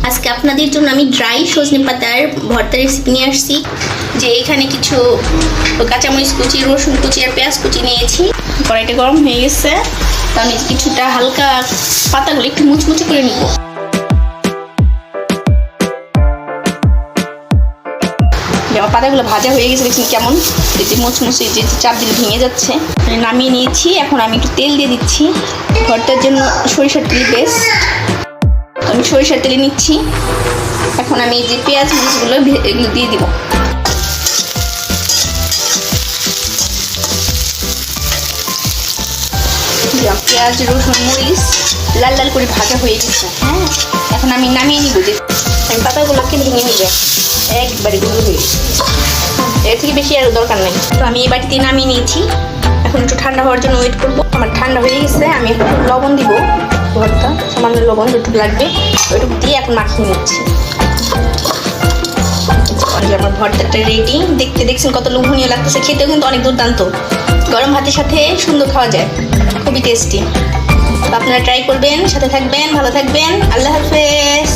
আজকে আপনাদের জন্য আমি ড্রাই সজনে পাতার ভর্তা রেসিপি নিয়ে আসছি। যে এখানে কিছু কাঁচামরিচ কুচি, রসুন কুচি আর পেঁয়াজ কুচি নিয়েছি। কড়াইটা গরম হয়ে গেছে, তো আমি কিছুটা হালকা পাতাগুলো একটু মুচমুচে করে নিব। আমার পাতাগুলো ভাজা হয়ে গেছে, দেখুন কেমন এতে মুচমুচে, যে চাপ দিলে ভেঙে যাচ্ছে। নামিয়ে নিয়েছি। এখন আমি একটু তেল দিয়ে দিচ্ছি। ভর্তার জন্য সরিষার তেল বেস্ট, আমি সরিষার তেলে নিচ্ছি। এখন আমি এই যে পেঁয়াজ মরিচগুলো এগুলো দিয়ে দিব। পেঁয়াজ রসুন মরিচ লাল লাল করে ভাজা হয়ে গেছে। হ্যাঁ, এখন আমি নামিয়ে নিব। যে আমি পাতাগুলোকে ভেঙে নিব, একবারে গুঁড়ো হয়ে গেছে। এর থেকে বেশি আর দরকার নেই। তো আমি এই বাটিতে নামিয়ে নিয়েছি। এখন একটু ঠান্ডা হওয়ার জন্য ওয়েট করবো। আমার ঠান্ডা হয়ে গেছে। আমি একটু লবণ দিব, ভর্তা সামান্য লবণ যেটুকু লাগবে ওইটুকু দিয়ে এখন মাখিয়ে নিচ্ছি। আমার ভর্তাটা রেডি। দেখতে দেখছেন কত লোভনীয় লাগতেছে, খেতেও কিন্তু অনেক দুর্দান্ত। গরম ভাতের সাথে সুন্দর খাওয়া যায়, খুবই টেস্টি। আপনারা ট্রাই করবেন, সাথে থাকবেন, ভালো থাকবেন। আল্লাহ হাফেজ।